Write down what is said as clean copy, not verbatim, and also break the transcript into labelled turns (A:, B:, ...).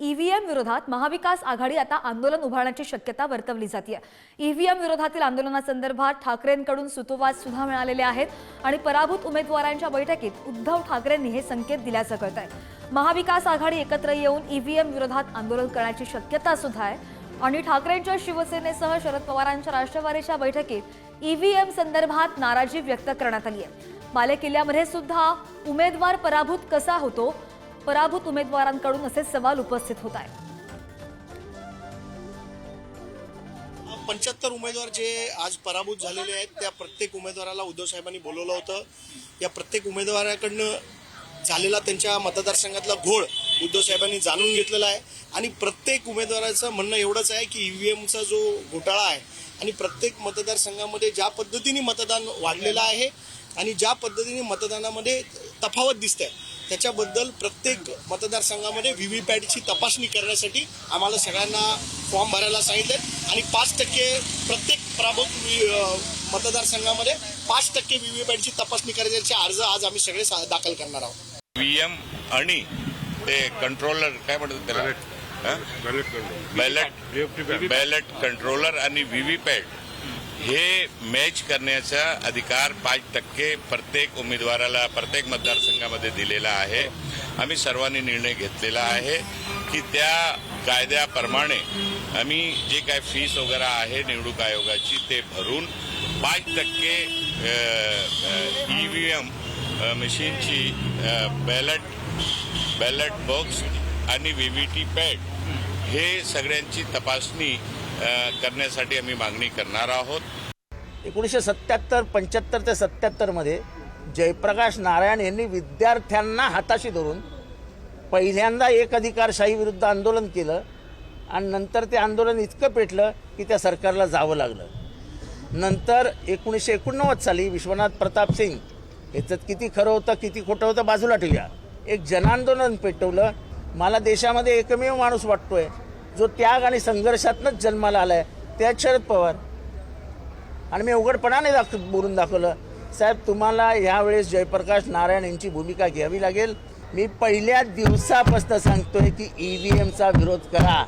A: EVM विरोधात महाविकास आघाडी आता आंदोलन उभारण्याची शक्यता वर्तवली जाते। ईव्हीएम विरोधातील आंदोलनासंदर्भात ठाकरेंकडून सुतोवाच सुद्धा मिळालेले आहेत आणि पराभूत उमेदवारांच्या बैठकीत उद्धव ठाकरेंनी हे संकेत दिल्याचं कळतंय। महाविकास आघाडी एकत्र येऊन ईव्हीएम विरोधात आंदोलन करण्याची शक्यता सुद्धा आहे आणि ठाकरेंच्या शिवसेनेसह शरद पवारांच्या राष्ट्रवादीच्या बैठकीत ईव्हीएम संदर्भात नाराजी व्यक्त करण्यात आली आहे। बालेकिल्ल्यामध्ये सुद्धा उमेदवार पराभूत कसा होतो, पराभूत उमेदवारांकडून असे सवाल उपस्थित होत आहेत।
B: 75 उमेदवार जे आज पराभूत झालेले आहेत त्या प्रत्येक उमेदवाराला उद्धव साहेबांनी बोलवलं होतं। या प्रत्येक उमेदवाराकडनं झालेला त्यांच्या मतदारसंघातला घोळ उद्धव साहेबांनी जाणून घेतलेला आहे आणि प्रत्येक उमेदवाराचं म्हणणं एवढंच आहे की ईव्हीएमचा जो घोटाळा आहे आणि प्रत्येक मतदारसंघामध्ये ज्या पद्धतीने मतदान वाढलेलं आहे आणि ज्या पद्धतीने मतदानामध्ये तफावत दिसते त्याच्याबद्दल प्रत्येक मतदारसंघामध्ये व्हीव्हीपॅटची तपासणी करण्यासाठी आम्हाला सगळ्यांना फॉर्म भरायला सांगितले आणि 5% प्रत्येक पराभूत मतदारसंघामध्ये 5% व्हीव्हीपॅटची तपासणी करण्याचे अर्ज आज आम्ही सगळे दाखल करणार आहोत।
C: ईव्हीएम आणि ते कंट्रोलर काय म्हणतात त्याला, बॅलेट कंट्रोलर आणि व्हीव्हीपॅट हे मॅच करण्याचा अधिकार 5% प्रत्येक उमेदवाराला प्रत्येक मतदारसंघामध्ये दिलेला आहे। आम्ही सर्वांनी निर्णय घेतलेला आहे की त्या कायद्याप्रमाणे आम्ही जे काय फीस वगैरे आहे निवडणूक आयोगाची ते भरून 5% ईव्हीएम मशीनची बॅलेट बॉक्स आणि व्हीव्हीपॅट हे सगळ्यांची तपासणी करण्यासाठी आम्ही मागणी करणार आहोत।
D: 1977, 75 ते 77 मध्ये जयप्रकाश नारायण यांनी विद्यार्थ्यांना हाताशी धरून पहिल्यांदा एक अधिकारशाही विरुद्ध आंदोलन केलं आणि नंतर ते आंदोलन इतकं पेटलं की त्या सरकारला जावं लागलं। नंतर 1989 साली विश्वनाथ प्रताप सिंग याच्यात किती खरं होतं किती खोटं होतं बाजूला ठेवूया, एक जनांदोलन पेटवलं। मला देशामध्ये एकमेव माणूस वाटतोय जो त्याग आणि संघर्षातनंच जन्माला आलाय त्यात शरद पवार, आणि मी उघडपणाने बोलून दाखवलं साहेब तुम्हाला यावेळेस जयप्रकाश नारायण यांची भूमिका घ्यावी लागेल। मी पहिल्या दिवसापासून सांगतोय की ईव्हीएमचा विरोध करा।